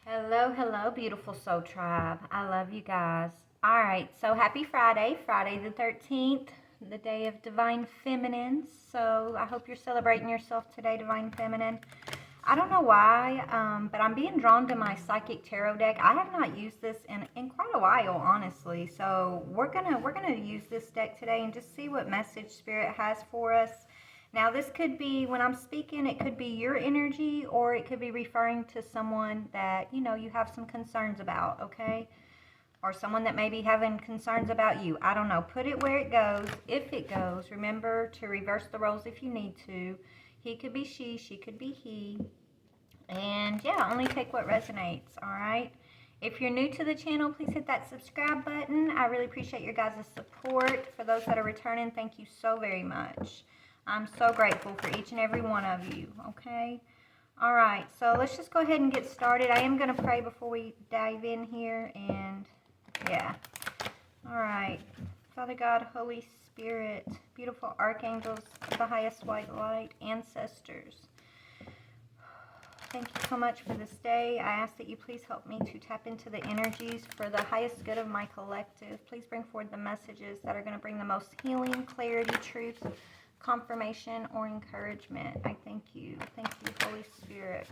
Hello, hello, beautiful soul tribe. I love you guys. All right, so happy Friday, Friday the 13th, the day of Divine Feminine. So I hope you're celebrating yourself today, Divine Feminine. I don't know why, but I'm being drawn to my Psychic Tarot deck. I have not used this in quite a while, honestly. So we're gonna use this deck today and just see what message Spirit has for us. Now, this could be, when I'm speaking, it could be your energy, or it could be referring to someone that, you have some concerns about, okay? Or someone that may be having concerns about you. I don't know. Put it where it goes, if it goes. Remember to reverse the roles if you need to. He could be she could be he. And yeah, only take what resonates, all right? If you're new to the channel, please hit that subscribe button. I really appreciate your guys' support. For those that are returning, thank you so very much. I'm so grateful for each and every one of you, okay? All right, so let's just go ahead and get started. I am going to pray before we dive in here, and yeah. All right. Father God, Holy Spirit, beautiful archangels of the highest white light, ancestors, thank you so much for this day. I ask that you please help me to tap into the energies for the highest good of my collective. Please bring forward the messages that are going to bring the most healing, clarity, truth, confirmation, or encouragement. I thank you. Thank you, Holy Spirit.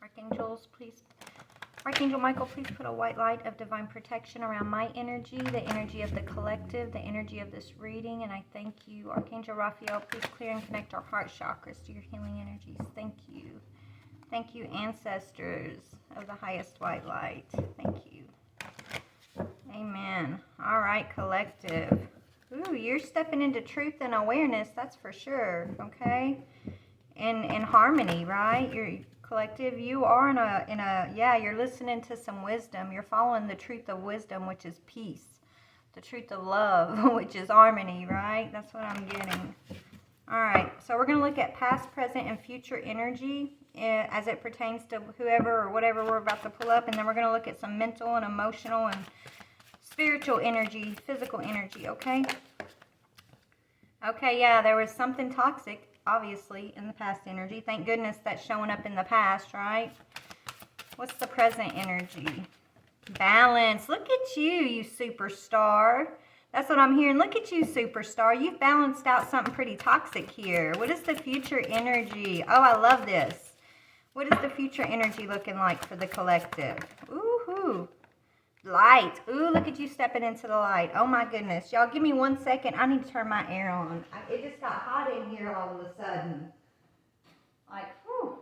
Archangels, please. Archangel Michael, please put a white light of divine protection around my energy, the energy of the collective, the energy of this reading, and I thank you. Archangel Raphael, please clear and connect our heart chakras to your healing energies. Thank you. Thank you, ancestors of the highest white light. Thank you. Amen. All right, collective. Ooh, you're stepping into truth and awareness, that's for sure, okay? In harmony, right? You're collective, you are yeah, you're listening to some wisdom. You're following the truth of wisdom, which is peace. The truth of love, which is harmony, right? That's what I'm getting. All right, so we're going to look at past, present, and future energy as it pertains to whoever or whatever we're about to pull up. And then we're going to look at some mental and emotional and spiritual energy, physical energy, okay? Okay, yeah, there was something toxic, obviously, in the past energy. Thank goodness that's showing up in the past, right? What's the present energy? Balance. Look at you, you superstar. That's what I'm hearing. Look at you, superstar. You've balanced out something pretty toxic here. What is the future energy? Oh, I love this. What is the future energy looking like for the collective? Ooh-hoo. Light. Ooh, look at you stepping into the light. Oh my goodness. Y'all give me 1 second. I need to turn my air on. It just got hot in here all of a sudden. Like, whew.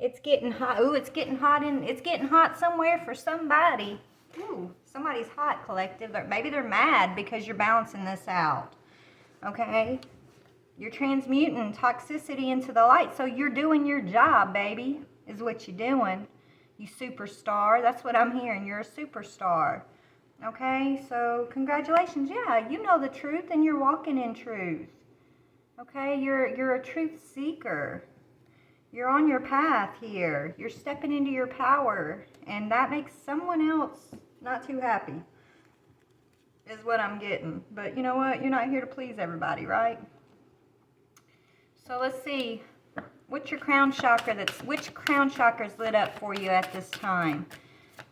It's getting hot. Ooh, it's getting hot somewhere for somebody. Ooh, somebody's hot, collective. Maybe they're mad because you're balancing this out. Okay? You're transmuting toxicity into the light. So you're doing your job, baby, is what you're doing. You superstar. That's what I'm hearing. You're a superstar. Okay, so congratulations. Yeah, you know the truth and you're walking in truth. Okay, you're a truth seeker. You're on your path here. You're stepping into your power, and that makes someone else not too happy, is what I'm getting. But you know what? You're not here to please everybody, right? So let's see. What's your crown chakra which crown chakra is lit up for you at this time?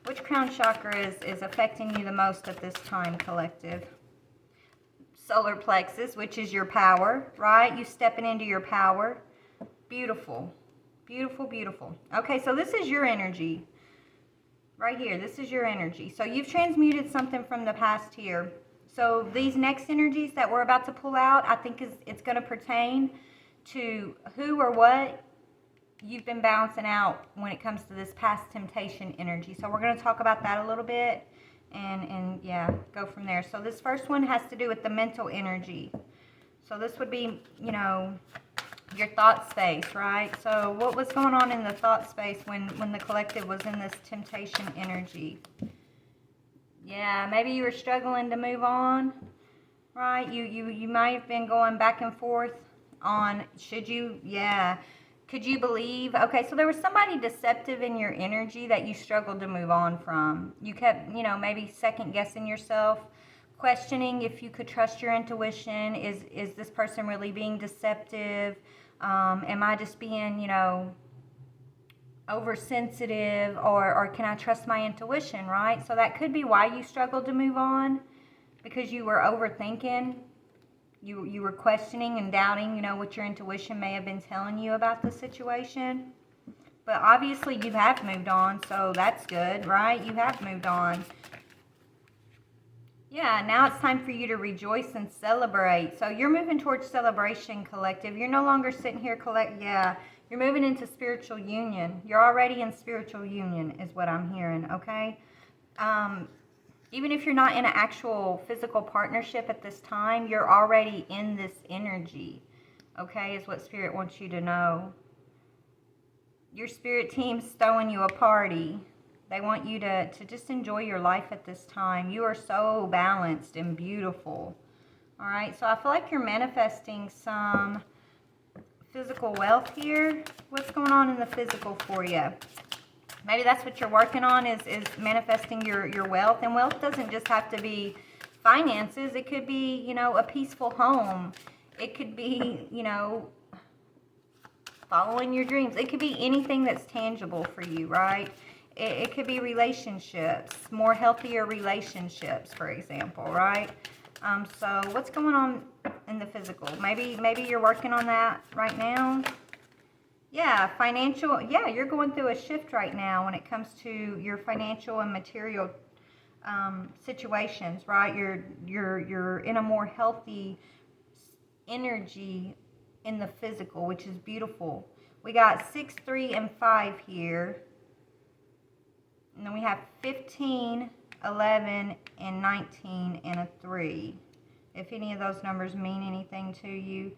Which crown chakra is affecting you the most at this time, collective? Solar plexus, which is your power, right? You stepping into your power. Beautiful. Beautiful, beautiful. Okay, so this is your energy. Right here, this is your energy. So you've transmuted something from the past here. So these next energies that we're about to pull out, I think it's going to pertain to who or what you've been balancing out when it comes to this past temptation energy. So we're going to talk about that a little bit and yeah, go from there. So this first one has to do with the mental energy. So this would be, your thought space, right? So what was going on in the thought space when the collective was in this temptation energy? Yeah, maybe you were struggling to move on, right? You might have been going back and forth on should you, yeah. Could you believe? Okay, so there was somebody deceptive in your energy that you struggled to move on from. You kept, maybe second guessing yourself, questioning if you could trust your intuition. Is this person really being deceptive? Am I just being, oversensitive, or can I trust my intuition, right? So that could be why you struggled to move on, because you were overthinking. You were questioning and doubting, what your intuition may have been telling you about the situation. But obviously you have moved on, so that's good, right? You have moved on. Yeah, now it's time for you to rejoice and celebrate. So you're moving towards celebration, collective. You're no longer sitting here you're moving into spiritual union. You're already in spiritual union is what I'm hearing, okay? Even if you're not in an actual physical partnership at this time, you're already in this energy, okay, is what Spirit wants you to know. Your spirit team's throwing you a party. They want you to just enjoy your life at this time. You are so balanced and beautiful. All right, so I feel like you're manifesting some physical wealth here. What's going on in the physical for you? Maybe that's what you're working on, is manifesting your wealth. And wealth doesn't just have to be finances. It could be, a peaceful home. It could be, following your dreams. It could be anything that's tangible for you, right? It could be relationships, more healthier relationships, for example, right? So what's going on in the physical? Maybe you're working on that right now. Yeah, financial. Yeah, you're going through a shift right now when it comes to your financial and material situations, right? You're in a more healthy energy in the physical, which is beautiful. We got 6, 3, and 5 here. And then we have 15, 11, and 19, and a 3. If any of those numbers mean anything to you.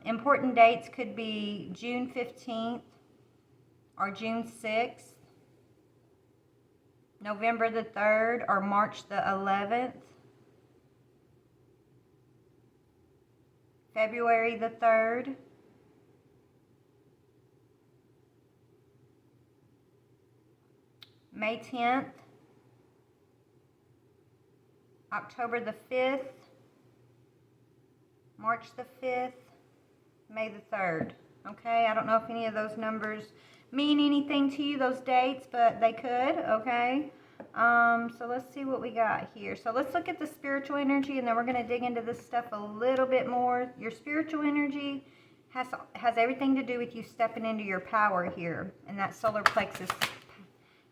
Important dates could be June 15th or June 6th, November the 3rd or March the 11th, February the 3rd, May 10th, October the 5th, March the 5th, May the 3rd. Okay, I don't know if any of those numbers mean anything to you, those dates, but they could, okay? So let's see what we got here. So let's look at the spiritual energy, and then we're going to dig into this stuff a little bit more. Your spiritual energy has everything to do with you stepping into your power here, and that solar plexus.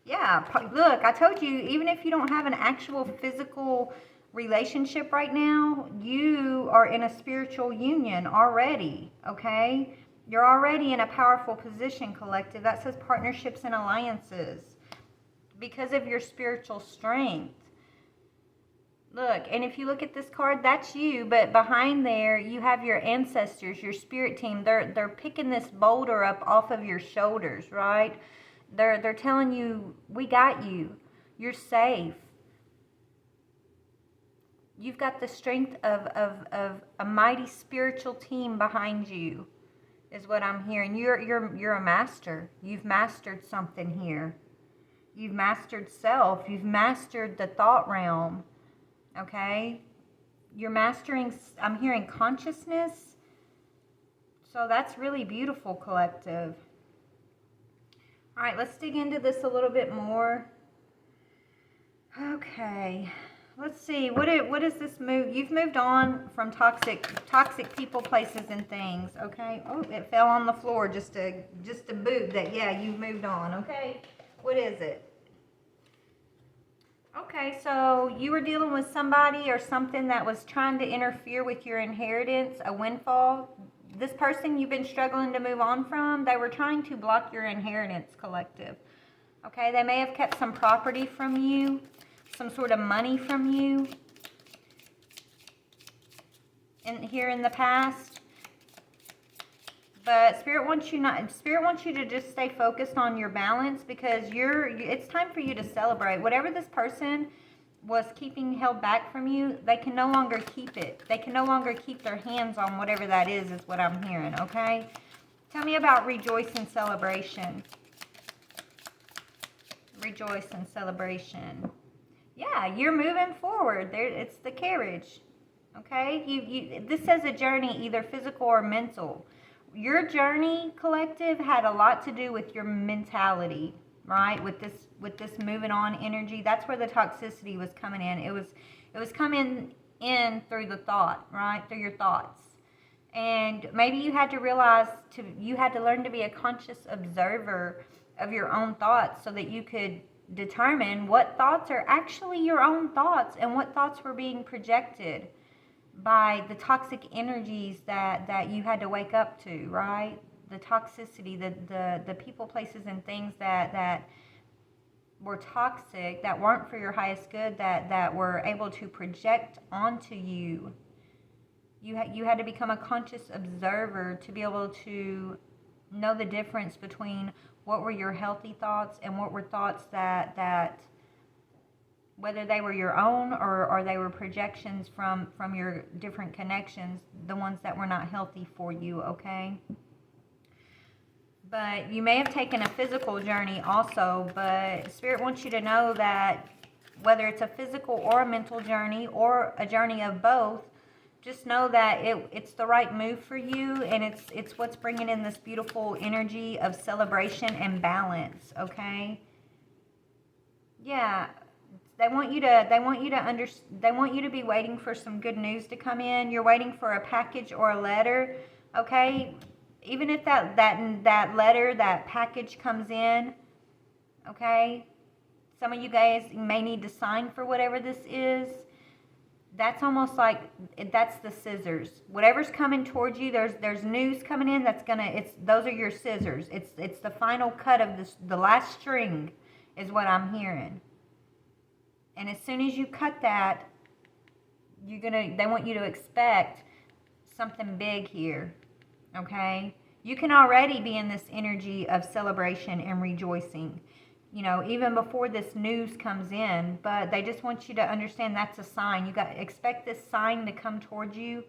Yeah, look, I told you, even if you don't have an actual physical relationship right now, you are in a spiritual union already, okay? You're already in a powerful position, collective. That says partnerships and alliances because of your spiritual strength. Look, and if you look at this card, that's you, but behind there, you have your ancestors, your spirit team. They're picking this boulder up off of your shoulders, right? They're telling you, we got you. You're safe. You've got the strength of a mighty spiritual team behind you, is what I'm hearing. You're a master. You've mastered something here. You've mastered self. You've mastered the thought realm. Okay? You're mastering, I'm hearing consciousness. So that's really beautiful, collective. All right, let's dig into this a little bit more. Okay. Let's see, what is this move? You've moved on from toxic people, places, and things, okay? Oh, it fell on the floor just a boot that, yeah, you've moved on, okay? What is it? Okay, so you were dealing with somebody or something that was trying to interfere with your inheritance, a windfall. This person you've been struggling to move on from, they were trying to block your inheritance, collective. Okay, they may have kept some property from you, some sort of money from you here in the past. But Spirit wants you to just stay focused on your balance, because it's time for you to celebrate. Whatever this person was held back from you, they can no longer keep it. They can no longer keep their hands on whatever that is what I'm hearing, okay? Tell me about rejoice and celebration. Rejoice and celebration. Yeah, you're moving forward. It's the carriage, okay? This says a journey, either physical or mental. your journey, collective, had a lot to do with your mentality, right? With this moving on energy. That's where the toxicity was coming in. It was coming in through the thought, right? Through your thoughts. And maybe you had to realize you had to learn to be a conscious observer of your own thoughts so that you could determine what thoughts are actually your own thoughts and what thoughts were being projected by the toxic energies that you had to wake up to, right? The toxicity, the people, places, and things that were toxic, that weren't for your highest good, that were able to project onto you. You had to become a conscious observer to be able to know the difference between what were your healthy thoughts and what were thoughts that whether they were your own or they were projections from your different connections, the ones that were not healthy for you, okay? But you may have taken a physical journey also, but Spirit wants you to know that whether it's a physical or a mental journey or a journey of both, just know that it's the right move for you, and it's what's bringing in this beautiful energy of celebration and balance, okay? Yeah, they want you to be waiting for some good news to come in. You're waiting for a package or a letter, okay? Even if that letter, that package comes in, okay? Some of you guys may need to sign for whatever this is. That's almost like, that's the scissors. Whatever's coming towards you, there's news coming in those are your scissors. It's the final cut of the last string is what I'm hearing. And as soon as you cut that, they want you to expect something big here, okay? You can already be in this energy of celebration and rejoicing, even before this news comes in, but they just want you to understand that's a sign. Expect this sign to come towards you.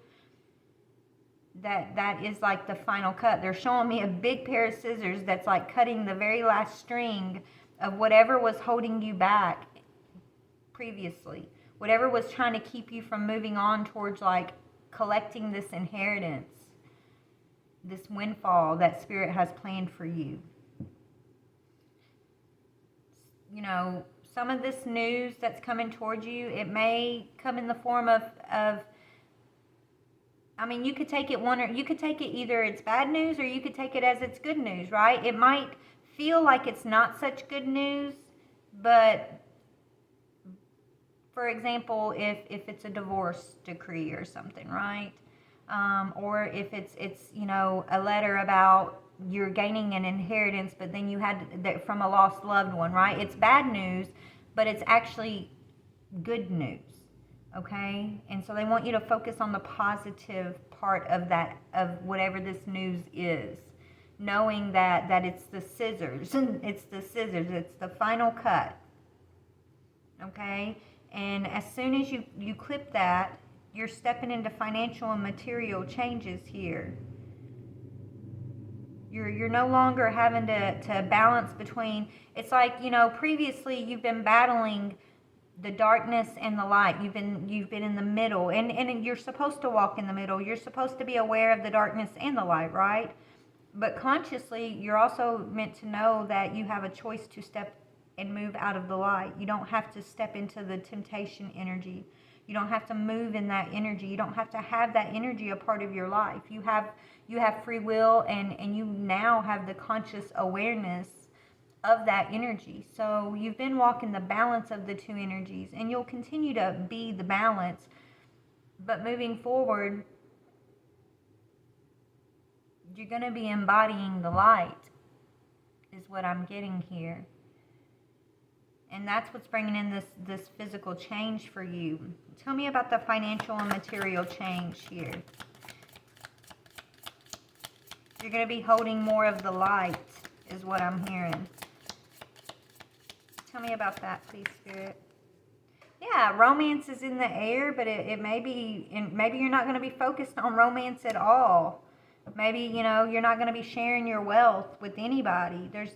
That is like the final cut. They're showing me a big pair of scissors that's like cutting the very last string of whatever was holding you back previously. Whatever was trying to keep you from moving on towards like collecting this inheritance, this windfall that Spirit has planned for you. Some of this news that's coming towards you, it may come in the form of you could take it either it's bad news or you could take it as it's good news, right? It might feel like it's not such good news, but for example, if it's a divorce decree or something, right? Or if it's a letter about you're gaining an inheritance, but then you had that from a lost loved one, right? It's bad news, but it's actually good news, okay? And so they want you to focus on the positive part of that, of whatever this news is, knowing that it's the scissors, it's the final cut, okay? And as soon as you clip that, you're stepping into financial and material changes here. You're no longer having to balance between, it's like, previously you've been battling the darkness and the light. You've been in the middle, and you're supposed to walk in the middle. You're supposed to be aware of the darkness and the light, right? But consciously, you're also meant to know that you have a choice to step and move out of the light. You don't have to step into the temptation energy. You don't have to move in that energy. You don't have to have that energy a part of your life. You have free will, and you now have the conscious awareness of that energy. So you've been walking the balance of the two energies, and you'll continue to be the balance. But moving forward, you're going to be embodying the light, is what I'm getting here. And that's what's bringing in this physical change for you. Tell me about the financial and material change here. You're going to be holding more of the light, is what I'm hearing. Tell me about that, please, Spirit. Yeah, romance is in the air, but it may be, and maybe you're not going to be focused on romance at all. Maybe, you're not going to be sharing your wealth with anybody. There's,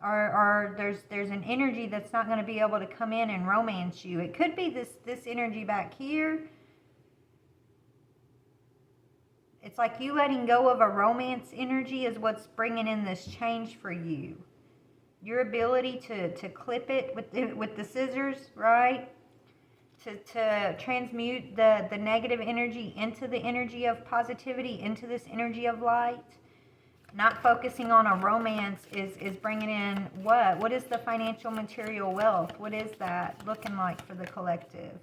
or there's an energy that's not going to be able to come in and romance you. It could be this energy back here It's like you letting go of a romance energy is what's bringing in this change for you. Your ability to clip it with the scissors, right? To transmute the negative energy into the energy of positivity, into this energy of light. Not focusing on a romance is bringing in what? What is the financial material wealth? What is that looking like for the collective?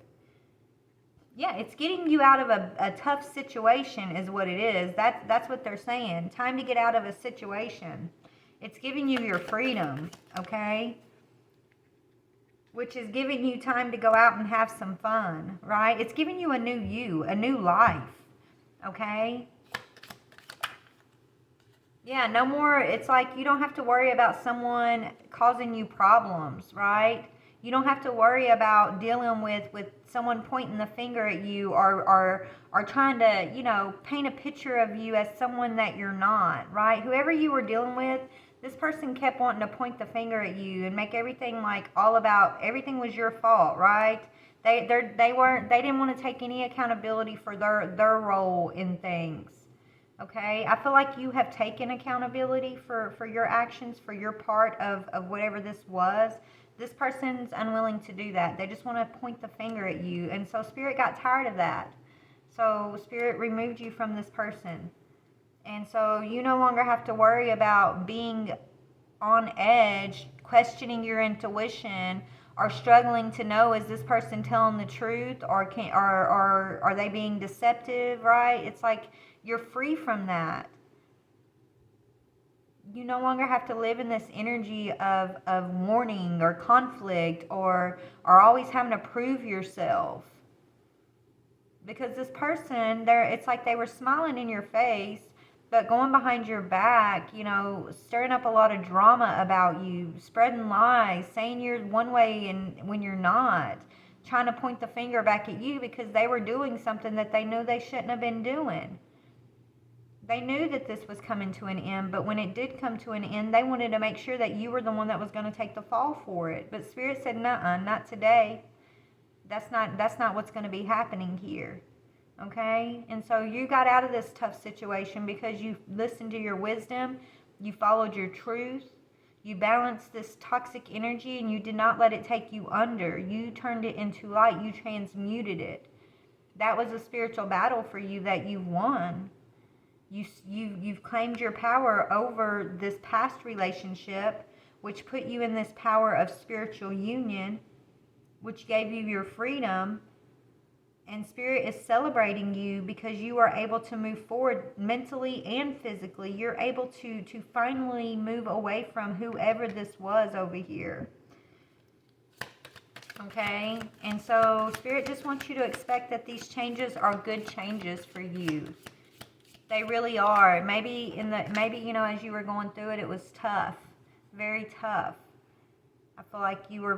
Yeah, it's getting you out of a tough situation is what it is. That's what they're saying. Time to get out of a situation. It's giving you your freedom, okay? Which is giving you time to go out and have some fun, right? It's giving you a new you, a new life, okay? Yeah, no more, it's like you don't have to worry about someone causing you problems, right? You don't have to worry about dealing with someone pointing the finger at you or trying to, you know, paint a picture of you as someone that you're not, right? Whoever you were dealing with, this person kept wanting to point the finger at you and make everything like all about, everything was your fault, right? They didn't want to take any accountability for their role in things. Okay, I feel like you have taken accountability for your actions, for your part of whatever this was. This person's unwilling to do that. They just want to point the finger at you. And so Spirit got tired of that. So Spirit removed you from this person. And so you no longer have to worry about being on edge, questioning your intuition, or struggling to know, is this person telling the truth, or are they being deceptive, right? It's like you're free from that. You no longer have to live in this energy of warning or conflict or always having to prove yourself. Because this person, it's like they were smiling in your face, but going behind your back, you know, stirring up a lot of drama about you, spreading lies, saying you're one way and when you're not, trying to point the finger back at you because they were doing something that they knew they shouldn't have been doing. They knew that this was coming to an end, but when it did come to an end, they wanted to make sure that you were the one that was going to take the fall for it. But Spirit said, nuh-uh, not today. That's not what's going to be happening here. Okay? And so you got out of this tough situation because you listened to your wisdom, you followed your truth, you balanced this toxic energy, and you did not let it take you under. You turned it into light. You transmuted it. That was a spiritual battle for you that you won. You've claimed your power over this past relationship, which put you in this power of spiritual union, which gave you your freedom. And Spirit is celebrating you because you are able to move forward mentally and physically. You're able to finally move away from whoever this was over here. Okay? And so Spirit just wants you to expect that these changes are good changes for you. They really are. Maybe you know, as you were going through it, it was tough, very tough. I feel like you were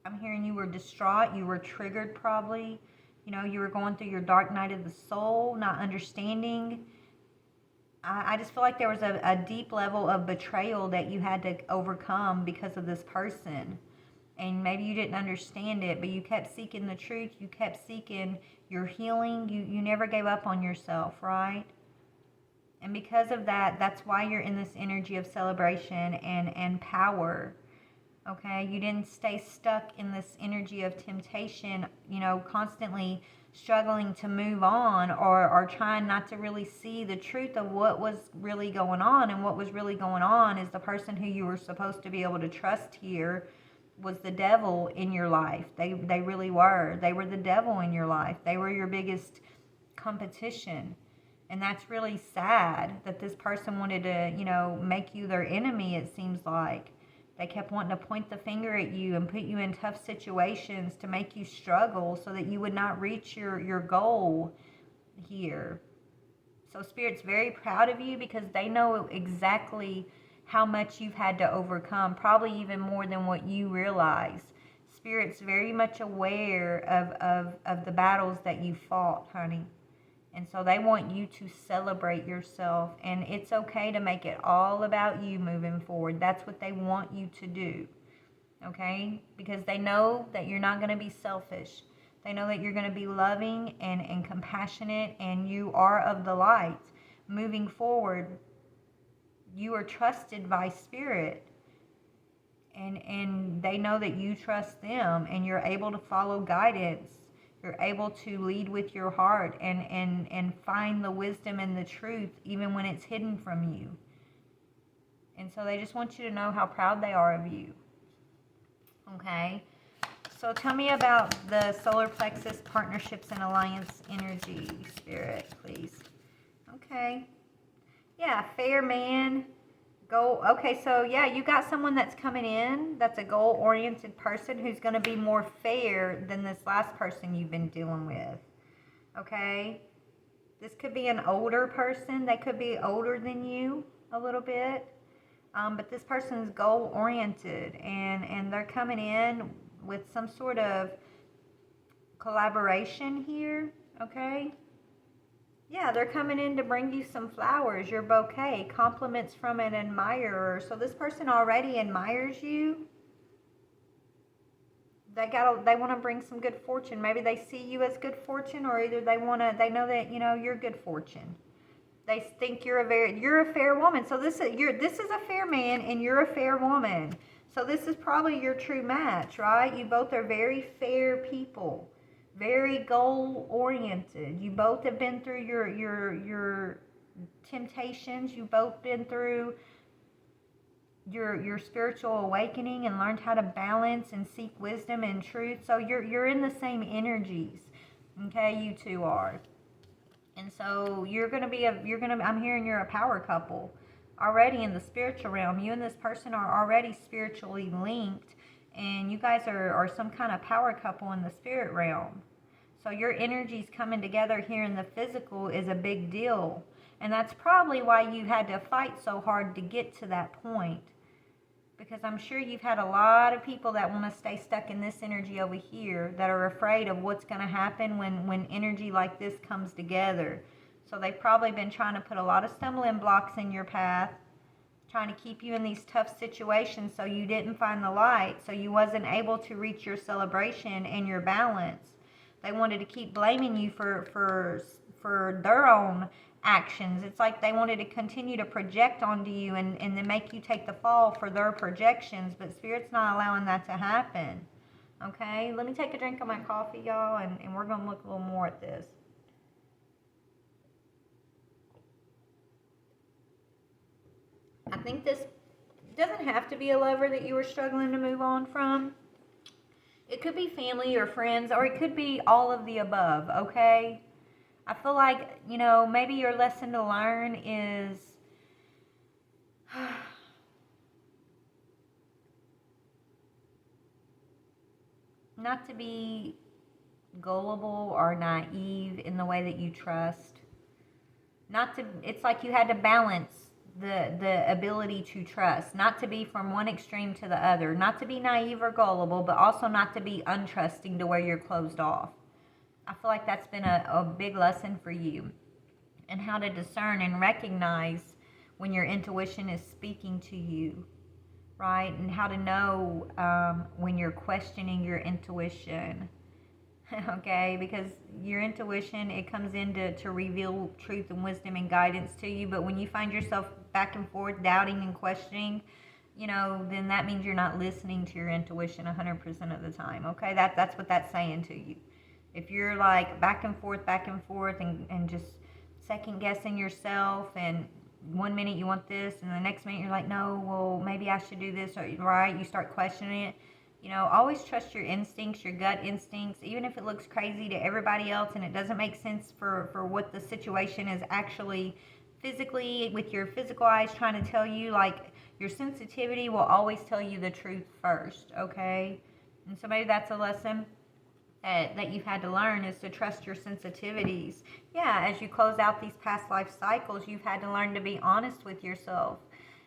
I'm hearing you were distraught. You were triggered, probably. You know, you were going through your dark night of the soul, not understanding. I just feel like there was a deep level of betrayal that you had to overcome because of this person. And maybe you didn't understand it, but you kept seeking the truth. You kept seeking your healing. You never gave up on yourself, right? And because of that, that's why you're in this energy of celebration and power. Okay? You didn't stay stuck in this energy of temptation, you know, constantly struggling to move on or trying not to really see the truth of what was really going on. And what was really going on is the person who you were supposed to be able to trust here was the devil in your life. They really were. They were the devil in your life. They were your biggest competition. And that's really sad that this person wanted to, you know, make you their enemy, it seems like. They kept wanting to point the finger at you and put you in tough situations to make you struggle so that you would not reach your goal here. So Spirit's very proud of you because they know exactly how much you've had to overcome, probably even more than what you realize. Spirit's very much aware of the battles that you fought, honey. And so they want you to celebrate yourself. And it's okay to make it all about you moving forward. That's what they want you to do. Okay? Because they know that you're not going to be selfish. They know that you're going to be loving and compassionate, and you are of the light. Moving forward, you are trusted by Spirit. And they know that you trust them, and you're able to follow guidance. You're able to lead with your heart and find the wisdom and the truth even when it's hidden from you. And so they just want you to know how proud they are of you. Okay? So tell me about the solar plexus partnerships and alliance energy, Spirit, please. Okay. Yeah, fair man. Goal. Okay, so yeah, you got someone that's coming in that's a goal-oriented person who's going to be more fair than this last person you've been dealing with. Okay? This could be an older person. They could be older than you a little bit. But this person's goal-oriented, and they're coming in with some sort of collaboration here, okay? Yeah, they're coming in to bring you some flowers, your bouquet, compliments from an admirer. So this person already admires you. They want to bring some good fortune. Maybe they see you as good fortune, or either they know that, you're good fortune. They think you're a fair woman. So this is a fair man, and you're a fair woman. So this is probably your true match, right? You both are very fair people, very goal oriented. You both have been through your temptations. You've both been through your spiritual awakening and learned how to balance and seek wisdom and truth. So you're in the same energies. Okay, you two are. And so I'm hearing you're a power couple already in the spiritual realm. You and this person are already spiritually linked, and you guys are some kind of power couple in the spirit realm. So your energies coming together here in the physical is a big deal. And that's probably why you had to fight so hard to get to that point. Because I'm sure you've had a lot of people that want to stay stuck in this energy over here, that are afraid of what's going to happen when energy like this comes together. So they've probably been trying to put a lot of stumbling blocks in your path, trying to keep you in these tough situations so you didn't find the light, so you wasn't able to reach your celebration and your balance. They wanted to keep blaming you for their own actions. It's like they wanted to continue to project onto you and then make you take the fall for their projections, but Spirit's not allowing that to happen. Okay, let me take a drink of my coffee, y'all, and we're going to look a little more at this. I think this doesn't have to be a lover that you were struggling to move on from. It could be family or friends, or it could be all of the above, okay? I feel like, maybe your lesson to learn is not to be gullible or naive in the way that you trust. It's like you had to balance the ability to trust, not to be from one extreme to the other, not to be naive or gullible, but also not to be untrusting to where you're closed off. I feel like that's been a big lesson for you, and how to discern and recognize when your intuition is speaking to you, right? And how to know when you're questioning your intuition, okay? Because your intuition, it comes in to reveal truth and wisdom and guidance to you, but when you find yourself back and forth, doubting and questioning, then that means you're not listening to your intuition 100% of the time, okay? That's what that's saying to you. If you're like back and forth and just second guessing yourself, and one minute you want this and the next minute you're like, no, well, maybe I should do this, or right, you start questioning it. Always trust your instincts, your gut instincts, even if it looks crazy to everybody else and it doesn't make sense for what the situation is actually physically with your physical eyes trying to tell you. Like, your sensitivity will always tell you the truth first, okay? And so maybe that's a lesson that you've had to learn, is to trust your sensitivities. Yeah, as you close out these past life cycles, you've had to learn to be honest with yourself.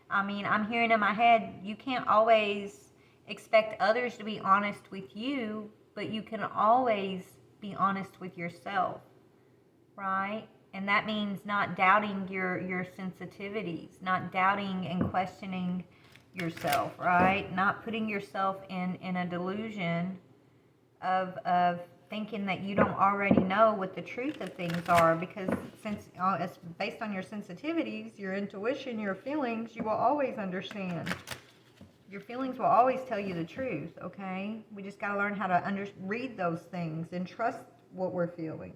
I mean, I'm hearing in my head, you can't always expect others to be honest with you, but you can always be honest with yourself, right? And that means not doubting your sensitivities, not doubting and questioning yourself, right? Not putting yourself in a delusion of thinking that you don't already know what the truth of things are, because since it's based on your sensitivities, your intuition, your feelings, you will always understand. Your feelings will always tell you the truth, okay? We just got to learn how to read those things and trust what we're feeling.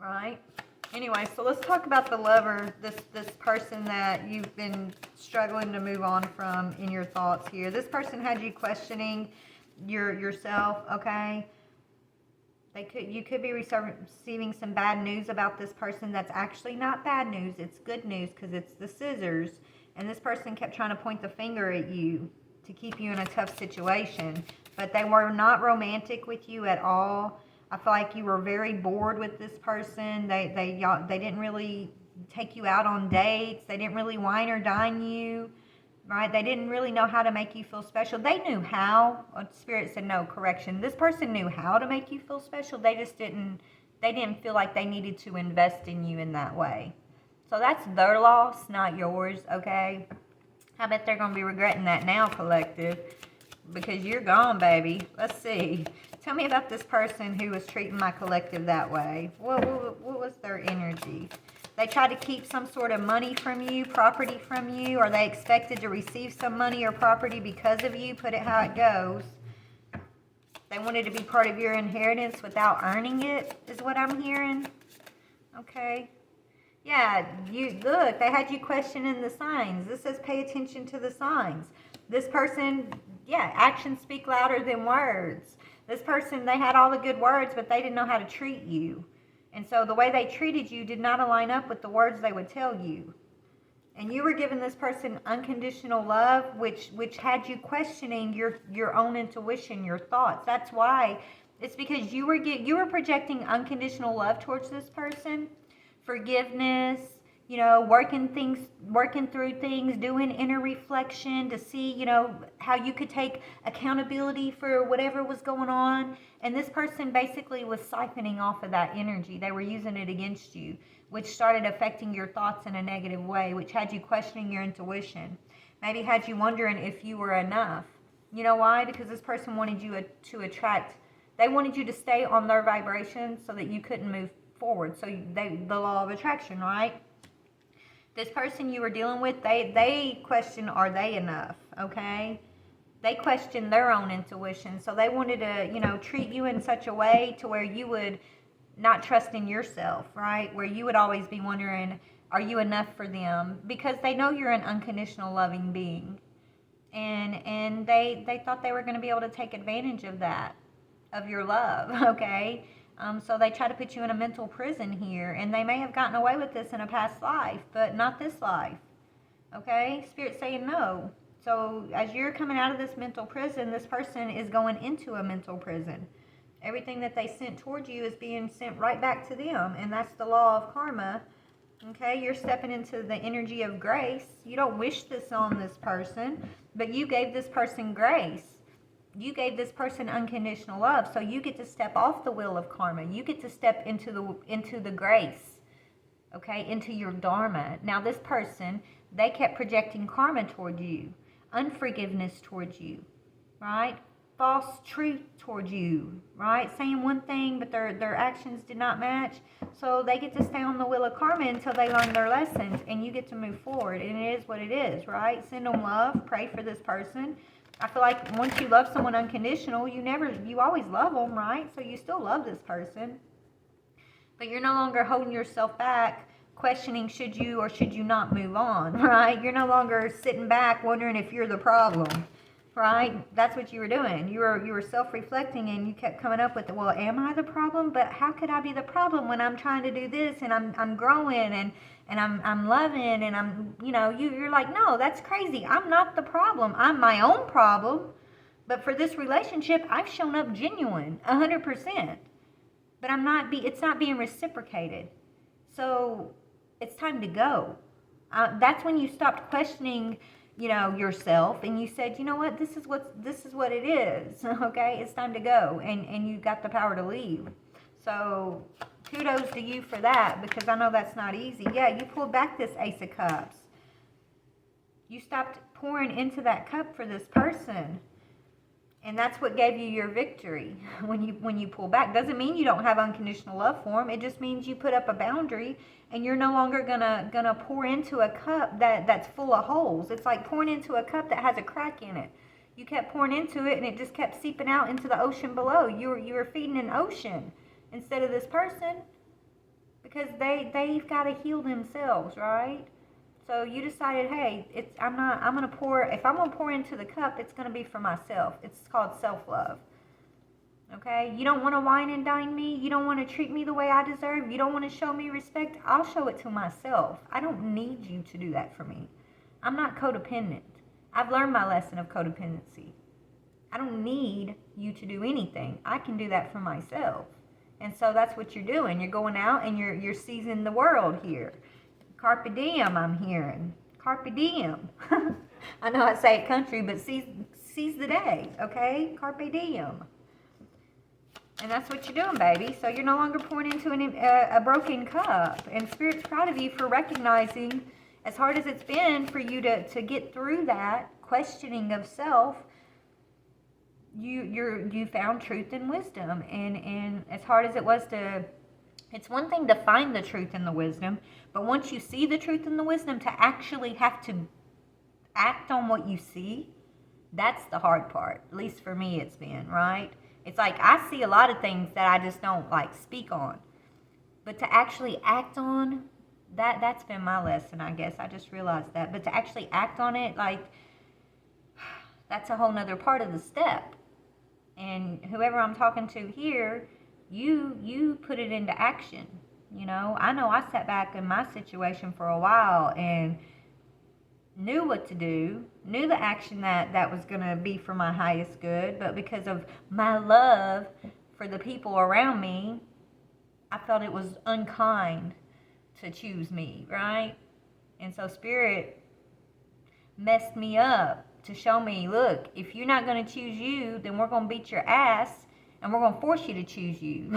Right? Anyway, so let's talk about the lover, this person that you've been struggling to move on from in your thoughts here. This person had you questioning yourself, okay? You could be receiving some bad news about this person that's actually not bad news. It's good news because it's the scissors. And this person kept trying to point the finger at you to keep you in a tough situation. But they were not romantic with you at all. I feel like you were very bored with this person. They didn't really take you out on dates. They didn't really wine or dine you. Right? They didn't really know how to make you feel special. They knew how. Spirit said no, correction. This person knew how to make you feel special. They just didn't feel like they needed to invest in you in that way. So that's their loss, not yours, okay? I bet they're going to be regretting that now, collective, because you're gone, baby. Let's see. Tell me about this person who was treating my collective that way. What was their energy? They tried to keep some sort of money from you, property from you, or they expected to receive some money or property because of you. Put it how it goes. They wanted to be part of your inheritance without earning it, is what I'm hearing. Okay. Yeah, look, they had you questioning the signs. This says pay attention to the signs. This person, yeah, actions speak louder than words. This person, they had all the good words, but they didn't know how to treat you. And so the way they treated you did not align up with the words they would tell you. And you were giving this person unconditional love, which had you questioning your own intuition, your thoughts. That's why. It's because you were projecting unconditional love towards this person. Forgiveness, working through things, doing inner reflection to see, how you could take accountability for whatever was going on. And this person basically was siphoning off of that energy. They were using it against you, which started affecting your thoughts in a negative way, which had you questioning your intuition. Maybe had you wondering if you were enough. You know why? Because this person wanted you to attract, they wanted you to stay on their vibration so that you couldn't move forward. So the law of attraction, right? This person you were dealing with, they question, are they enough? Okay? They question their own intuition. So they wanted to, treat you in such a way to where you would not trust in yourself, right? Where you would always be wondering, are you enough for them? Because they know you're an unconditional loving being. And they thought they were going to be able to take advantage of that, of your love, okay? So they try to put you in a mental prison here, and they may have gotten away with this in a past life, but not this life, okay? Spirit's saying no. So as you're coming out of this mental prison, this person is going into a mental prison. Everything that they sent towards you is being sent right back to them, and that's the law of karma, okay? You're stepping into the energy of grace. You don't wish this on this person, but you gave this person grace. You gave this person unconditional love, so you get to step off the wheel of karma. You get to step into the grace, okay, into your dharma. Now this person, they kept projecting karma toward you, unforgiveness towards you, right? False truth towards you, right? Saying one thing, but their actions did not match. So they get to stay on the wheel of karma until they learn their lessons, and you get to move forward. And it is what it is, right? Send them love, pray for this person. I feel like once you love someone unconditional, you always love them, right? So you still love this person. But you're no longer holding yourself back, questioning should you or should you not move on, right? You're no longer sitting back wondering if you're the problem, right? That's what you were doing. You were self-reflecting, and you kept coming up with, well, am I the problem? But how could I be the problem when I'm trying to do this and I'm growing and I'm loving and I'm, you're like, no, that's crazy. I'm not the problem. I'm my own problem. But for this relationship, I've shown up genuine, 100%. But it's not being reciprocated. So it's time to go. That's when you stopped questioning, yourself, and you said, you know what, this is what it is. Okay, it's time to go, and you got the power to leave. So kudos to you for that, because I know that's not easy. Yeah, you pulled back this Ace of Cups. You stopped pouring into that cup for this person. And that's what gave you your victory when you pull back. Doesn't mean you don't have unconditional love for them. It just means you put up a boundary and you're no longer gonna pour into a cup that's full of holes. It's like pouring into a cup that has a crack in it. You kept pouring into it and it just kept seeping out into the ocean below. You were feeding an ocean instead of this person, because they've got to heal themselves, right? So you decided, hey, if I'm gonna pour into the cup, it's gonna be for myself. It's called self-love. Okay? You don't want to wine and dine me. You don't want to treat me the way I deserve. You don't want to show me respect. I'll show it to myself. I don't need you to do that for me. I'm not codependent. I've learned my lesson of codependency. I don't need you to do anything. I can do that for myself. And so that's what you're doing. You're going out and you're seizing the world here. Carpe diem, I'm hearing. Carpe diem. I know I say it country, but seize the day, okay? Carpe diem. And that's what you're doing, baby. So you're no longer pouring into a broken cup. And Spirit's proud of you for recognizing, as hard as it's been for you to get through that questioning of self, you found truth and wisdom. And as hard as it was it's one thing to find the truth and the wisdom, but once you see the truth and the wisdom, to actually have to act on what you see, that's the hard part. At least for me it's been, right? It's like I see a lot of things that I just don't speak on. But to actually act on, that's been my lesson, I guess. I just realized that. But to actually act on it, that's a whole nother part of the step. And whoever I'm talking to here, you put it into action. I know I sat back in my situation for a while and knew what to do, knew the action that was going to be for my highest good, but because of my love for the people around me, I felt it was unkind to choose me, right? And so Spirit messed me up to show me, look, if you're not going to choose you, then we're going to beat your ass and we're going to force you to choose you.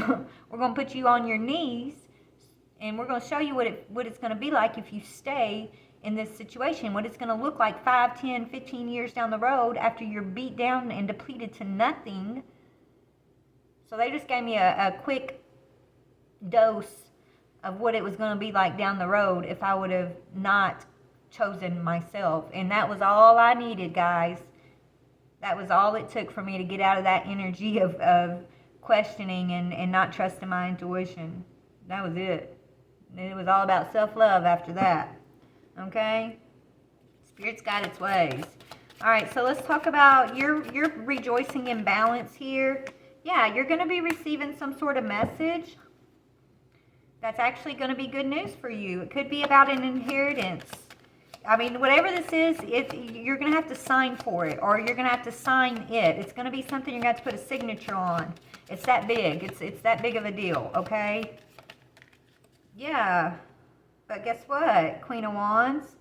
We're going to put you on your knees and we're going to show you what it's going to be like if you stay in this situation, what it's going to look like 5, 10, 15 years down the road after you're beat down and depleted to nothing. So they just gave me a quick dose of what it was going to be like down the road if I would have not chosen myself. And that was all I needed, guys. That was all it took for me to get out of that energy of questioning and not trusting my intuition. That was it. And it was all about self-love after that. Okay? Spirit's got its ways. All right, so let's talk about your rejoicing in balance here. Yeah, you're going to be receiving some sort of message that's actually going to be good news for you. It could be about an inheritance. I mean, whatever this is, you're going to have to sign for it, or you're going to have to sign it. It's going to be something you're going to have to put a signature on. It's that big. It's that big of a deal, okay? Yeah. But guess what, Queen of Wands?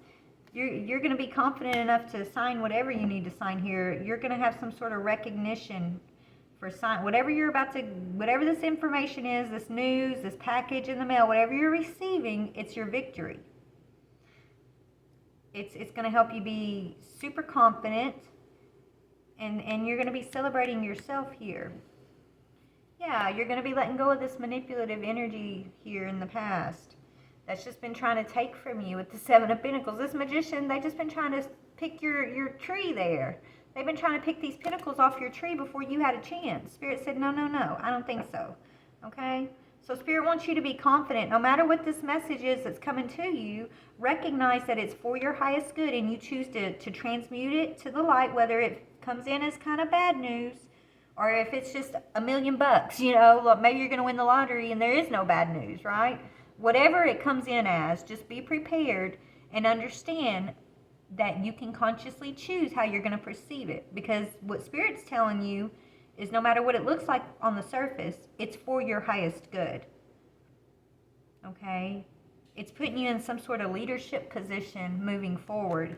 You're going to be confident enough to sign whatever you need to sign here. You're going to have some sort of recognition for sign whatever this information is, this news, this package in the mail, whatever you're receiving, it's your victory. It's going to help you be super confident, and you're going to be celebrating yourself here. Yeah, you're going to be letting go of this manipulative energy here in the past that's just been trying to take from you with the Seven of Pentacles. This Magician, they've just been trying to pick your tree there. They've been trying to pick these pentacles off your tree before you had a chance. Spirit said, no, I don't think so. Okay? So Spirit wants you to be confident. No matter what this message is that's coming to you, recognize that it's for your highest good, and you choose to transmute it to the light, whether it comes in as kind of bad news or if it's just $1 million, maybe you're going to win the lottery and there is no bad news, right? Whatever it comes in as, just be prepared and understand that you can consciously choose how you're going to perceive it. Because what Spirit's telling you is no matter what it looks like on the surface, it's for your highest good. Okay? It's putting you in some sort of leadership position moving forward.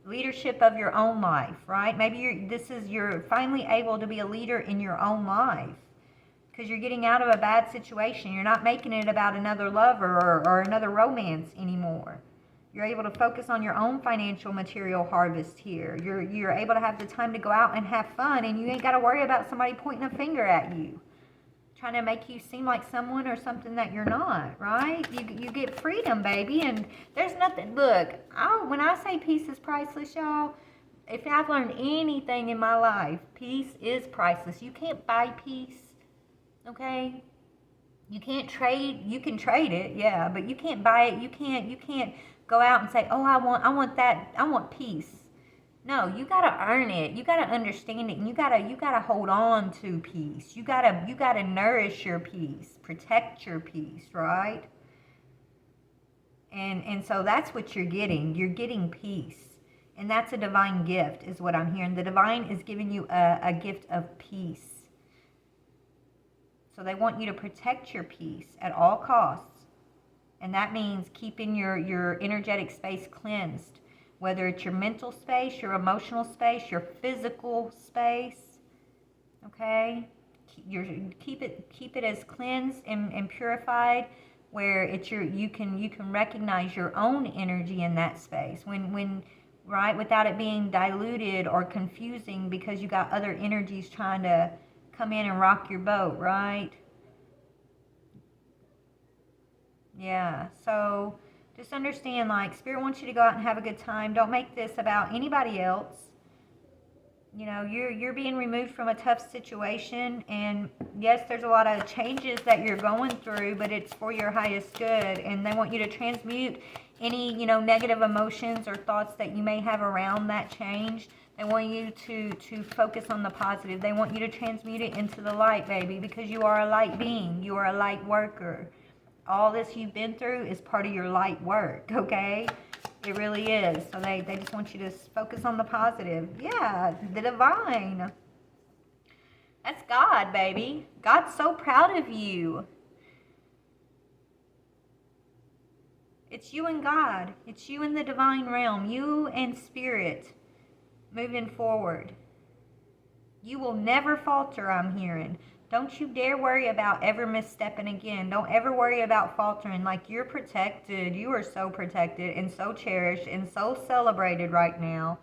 Leadership of your own life, right? Maybe you're finally able to be a leader in your own life. Because you're getting out of a bad situation. You're not making it about another lover or another romance anymore. You're able to focus on your own financial material harvest here. You're able to have the time to go out and have fun, and you ain't got to worry about somebody pointing a finger at you, trying to make you seem like someone or something that you're not, right? You get freedom, baby, and there's nothing. Look, when I say peace is priceless, y'all, if I've learned anything in my life, peace is priceless. You can't buy peace, okay? You can't trade. You can trade it, yeah, but you can't buy it. You can't go out and say, "Oh, I want that. I want peace." No, you gotta earn it. You gotta understand it, and you gotta hold on to peace. You gotta nourish your peace, protect your peace, right? And so that's what you're getting. You're getting peace, and that's a divine gift, is what I'm hearing. The divine is giving you a gift of peace. So they want you to protect your peace at all costs. And that means keeping your energetic space cleansed, whether it's your mental space, your emotional space, your physical space. Okay? Keep it as cleansed and purified, where it's you can recognize your own energy in that space. When right, without it being diluted or confusing because you got other energies trying to come in and rock your boat, right? Yeah, so just understand, like, Spirit wants you to go out and have a good time. Don't make this about anybody else. You know, you're being removed from a tough situation, and yes, there's a lot of changes that you're going through, but it's for your highest good, and they want you to transmute any, negative emotions or thoughts that you may have around that change. They want you to focus on the positive. They want you to transmute it into the light, baby, because you are a light being. You are a light worker. All this you've been through is part of your light work, okay? It really is. So they just want you to focus on the positive. Yeah, the divine. That's God, baby. God's so proud of you. It's you and God. It's you in the divine realm. You and Spirit moving forward. You will never falter, I'm hearing. Don't you dare worry about ever misstepping again. Don't ever worry about faltering. Like, you're protected. You are so protected and so cherished and so celebrated right now.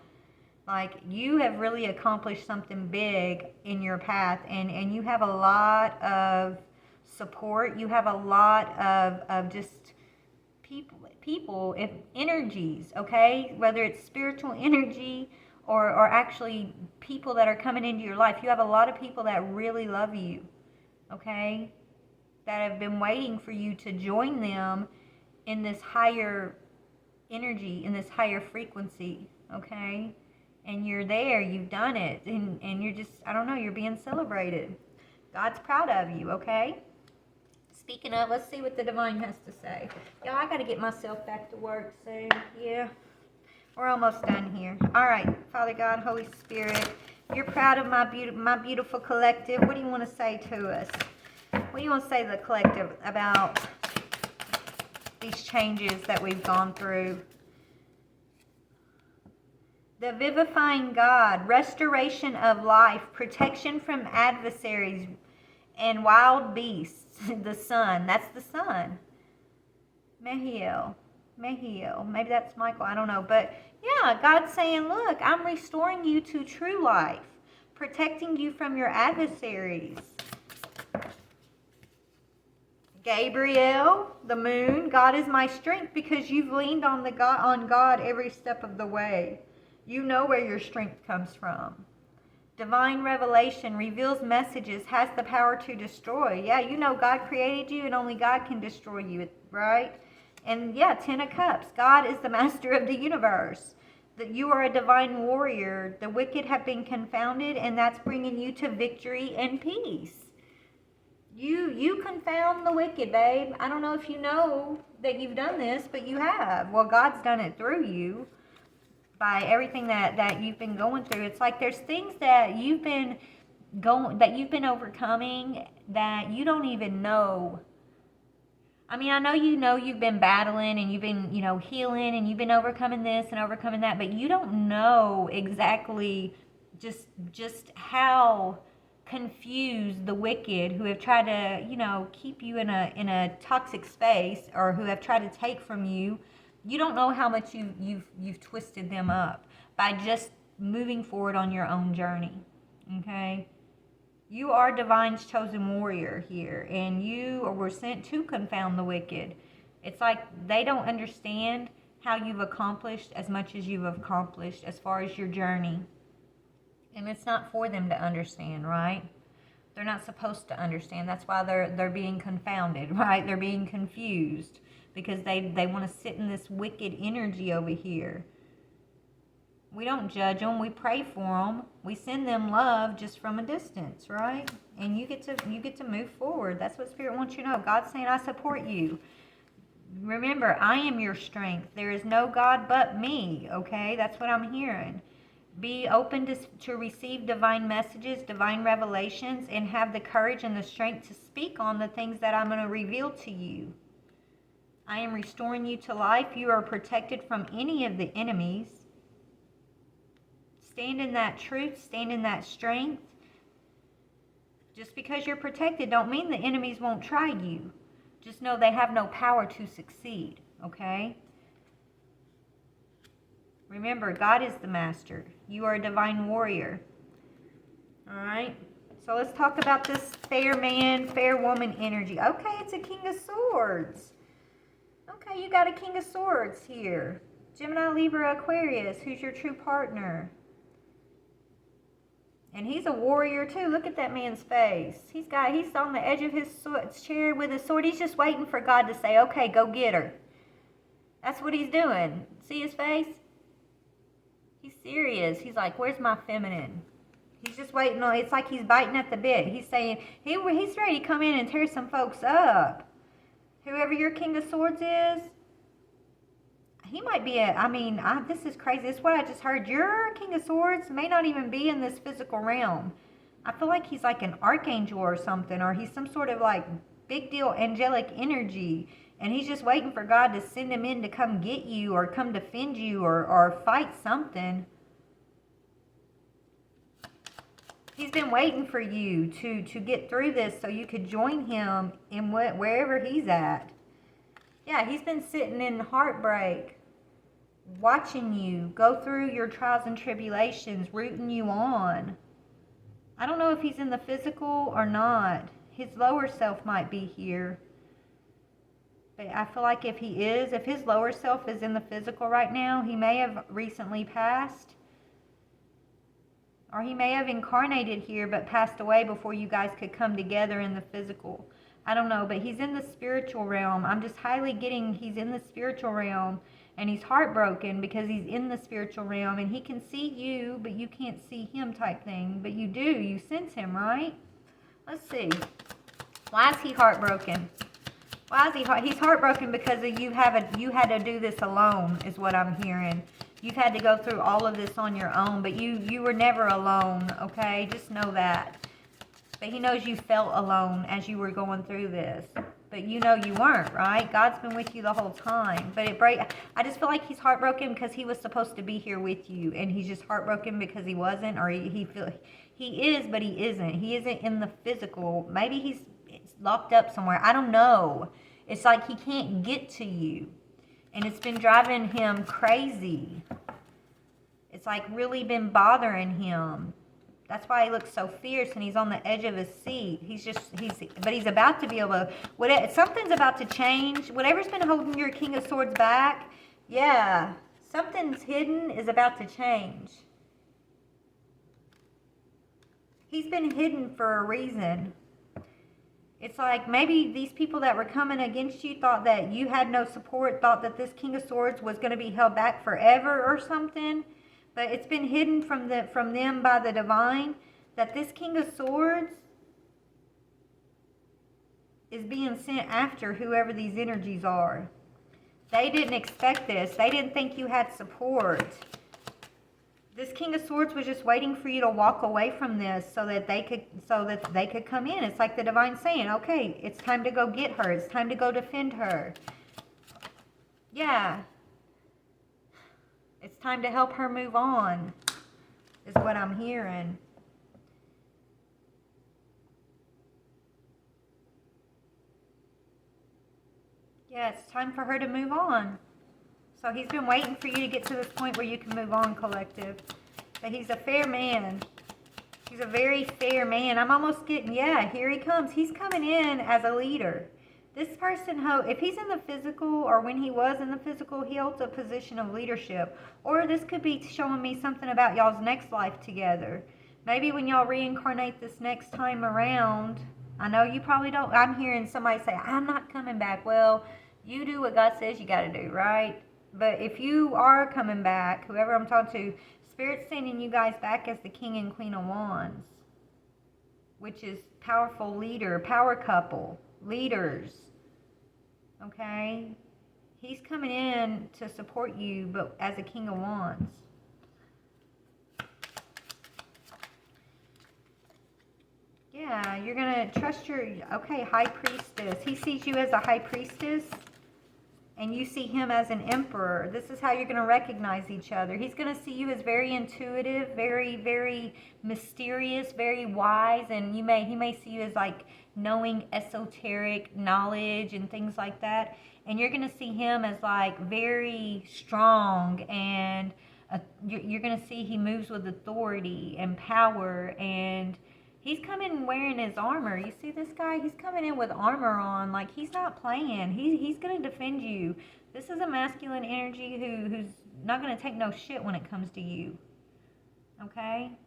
Like, you have really accomplished something big in your path, and you have a lot of support. You have a lot of just people, if energies, okay? Whether it's spiritual energy or actually people that are coming into your life. You have a lot of people that really love you, okay? That have been waiting for you to join them in this higher energy, in this higher frequency, okay? And you're there, you've done it, and you're just, I don't know, you're being celebrated. God's proud of you, okay? Speaking of, let's see what the divine has to say. Y'all, I got to get myself back to work soon, yeah. We're almost done here. All right, Father God, Holy Spirit, you're proud of my beautiful collective. What do you want to say to us? What do you want to say to the collective about these changes that we've gone through? The vivifying God, restoration of life, protection from adversaries and wild beasts. The sun, that's the sun. Mehiel, maybe that's Michael, I don't know. But yeah, God's saying, look, I'm restoring you to true life, protecting you from your adversaries. Gabriel, the moon, God is my strength, because you've leaned on God every step of the way. You know where your strength comes from. Divine revelation reveals messages, has the power to destroy. Yeah, you know God created you and only God can destroy you, right? And yeah, 10 of Cups. God is the master of the universe. That you are a divine warrior. The wicked have been confounded, and that's bringing you to victory and peace. You confound the wicked, babe. I don't know if you know that you've done this, but you have. Well, God's done it through you by everything that you've been going through. It's like there's things that you've been overcoming that you don't even know. I mean, I know you've been battling and you've been, healing and you've been overcoming this and overcoming that, but you don't know exactly just how confused the wicked who have tried to, keep you in a toxic space, or who have tried to take from you, You don't know how much you've twisted them up by just moving forward on your own journey. Okay? You are Divine's chosen warrior here, and you were sent to confound the wicked. It's like they don't understand how you've accomplished as much as you've accomplished as far as your journey. And it's not for them to understand, right? They're not supposed to understand. That's why they're being confounded, right? They're being confused because they want to sit in this wicked energy over here. We don't judge them. We pray for them. We send them love just from a distance, right? And you get to move forward. That's what Spirit wants you to know. God's saying, I support you. Remember, I am your strength. There is no God but me, okay? That's what I'm hearing. Be open to receive divine messages, divine revelations, and have the courage and the strength to speak on the things that I'm going to reveal to you. I am restoring you to life. You are protected from any of the enemies. Stand in that truth. Stand in that strength. Just because you're protected don't mean the enemies won't try you. Just know they have no power to succeed, okay? Remember, God is the master. You are a divine warrior. All right? So let's talk about this fair man, fair woman energy. Okay, it's a King of Swords. Okay, you got a King of Swords here. Gemini, Libra, Aquarius. Who's your true partner? And he's a warrior too. Look at that man's face. He's on the edge of his chair with his sword. He's just waiting for God to say, okay, go get her. That's what he's doing. See his face? He's serious. He's like, where's my feminine? He's just waiting on, it's like he's biting at the bit. He's saying, he's ready to come in and tear some folks up. Whoever your King of Swords is, he might be this is crazy. This is what I just heard. Your King of Swords may not even be in this physical realm. I feel like he's like an archangel or something, or he's some sort of like big deal angelic energy. And he's just waiting for God to send him in to come get you or come defend you or fight something. He's been waiting for you to get through this so you could join him in wherever he's at. Yeah, he's been sitting in heartbreak, watching you go through your trials and tribulations, rooting you on. I don't know if he's in the physical or not. His lower self might be here. But I feel like if his lower self is in the physical right now, he may have recently passed. Or he may have incarnated here but passed away before you guys could come together in the physical. I don't know, but he's in the spiritual realm. I'm just highly getting he's in the spiritual realm. And he's heartbroken because he's in the spiritual realm. And he can see you, but you can't see him type thing. But you do. You sense him, right? Let's see. Why is he heartbroken? He's heartbroken because you had to do this alone, is what I'm hearing. You've had to go through all of this on your own, but you were never alone, okay? Just know that. But he knows you felt alone as you were going through this. But you know you weren't, right? God's been with you the whole time. But I just feel like he's heartbroken because he was supposed to be here with you, and he's just heartbroken because he wasn't, or he is, but he isn't. He isn't in the physical. Maybe he's locked up somewhere. I don't know. It's like he can't get to you. And it's been driving him crazy. It's like really been bothering him. That's why he looks so fierce and he's on the edge of his seat. But he's about to be able to, something's about to change. Whatever's been holding your King of Swords back, yeah, something's hidden is about to change. He's been hidden for a reason. It's like maybe these people that were coming against you thought that you had no support, thought that this King of Swords was going to be held back forever or something. But it's been hidden from them by the divine that this King of Swords is being sent after whoever these energies are. They didn't expect this. They didn't think you had support. This King of Swords was just waiting for you to walk away from this so that they could come in. It's like the divine saying, okay, it's time to go get her. It's time to go defend her. Yeah. It's time to help her move on, is what I'm hearing. Yeah, it's time for her to move on. So he's been waiting for you to get to this point where you can move on, collective. But he's a fair man. He's a very fair man. I'm almost getting, yeah, here he comes. He's coming in as a leader. This person, if he's in the physical, or when he was in the physical, he holds a position of leadership. Or this could be showing me something about y'all's next life together. Maybe when y'all reincarnate this next time around, I know you probably don't, I'm hearing somebody say, I'm not coming back. Well, you do what God says you got to do, right? But if you are coming back, whoever I'm talking to, Spirit's sending you guys back as the King and Queen of Wands, which is powerful leader, power couple, leaders, okay? He's coming in to support you, but as a King of Wands. Yeah, you're going to trust your, okay, High Priestess. He sees you as a High Priestess, and you see him as an Emperor. This is how you're going to recognize each other. He's going to see you as very intuitive, very, very mysterious, very wise, and he may see you as like knowing esoteric knowledge and things like that. And you're going to see him as like very strong, and you're going to see he moves with authority and power, and he's coming wearing his armor. You see this guy? He's coming in with armor on. Like, he's not playing. He's going to defend you. This is a masculine energy who's not going to take no shit when it comes to you. Okay?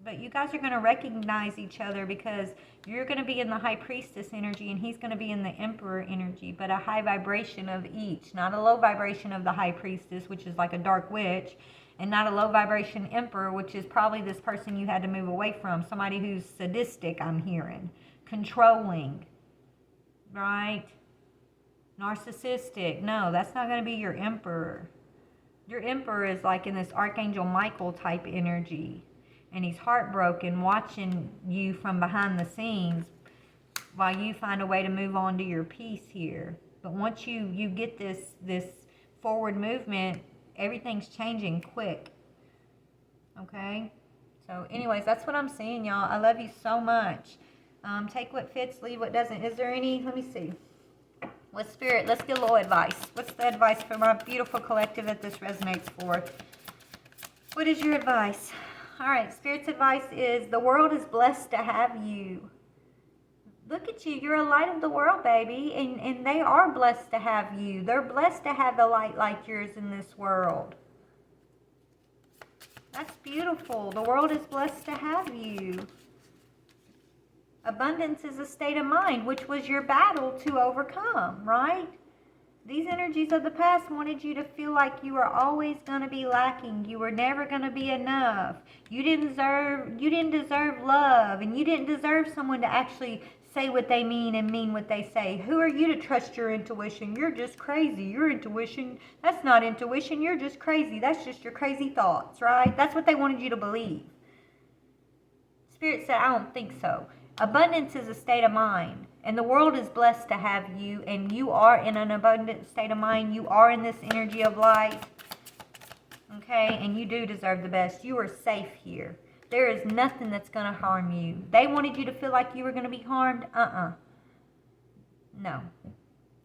But you guys are going to recognize each other because you're going to be in the High Priestess energy and he's going to be in the Emperor energy, but a high vibration of each. Not a low vibration of the High Priestess, which is like a dark witch, and not a low vibration Emperor, which is probably this person you had to move away from. Somebody who's sadistic, I'm hearing. Controlling. Right? Narcissistic. No, that's not going to be your Emperor. Your Emperor is like in this Archangel Michael type energy. And he's heartbroken watching you from behind the scenes while you find a way to move on to your peace here. But once you get this forward movement, everything's changing quick. Okay? So anyways, that's what I'm seeing, y'all. I love you so much. Take what fits, leave what doesn't. Is there any, let me see. What Spirit, let's get a little advice. What's the advice for my beautiful collective that this resonates for? What is your advice? All right, Spirit's advice is the world is blessed to have you. Look at you. You're a light of the world, baby. And they are blessed to have you. They're blessed to have a light like yours in this world. That's beautiful. The world is blessed to have you. Abundance is a state of mind, which was your battle to overcome, right? These energies of the past wanted you to feel like you were always going to be lacking. You were never going to be enough. You didn't deserve love, and you didn't deserve someone to actually say what they mean and mean what they say. Who are you to trust your intuition? You're just crazy. Your intuition, that's not intuition. You're just crazy. That's just your crazy thoughts, right? That's what they wanted you to believe. Spirit said, I don't think so. Abundance is a state of mind. And the world is blessed to have you, and you are in an abundant state of mind. You are in this energy of light, okay? And you do deserve the best. You are safe here. There is nothing that's going to harm you. They wanted you to feel like you were going to be harmed. No.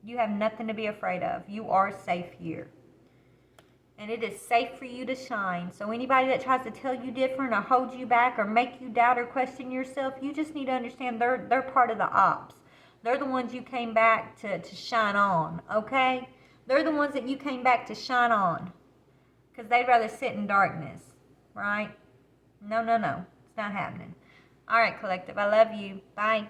You have nothing to be afraid of. You are safe here. And it is safe for you to shine. So anybody that tries to tell you different or hold you back or make you doubt or question yourself, you just need to understand they're part of the Opps. They're the ones you came back to shine on, okay? They're the ones that you came back to shine on. Because they'd rather sit in darkness, right? No. It's not happening. All right, collective. I love you. Bye.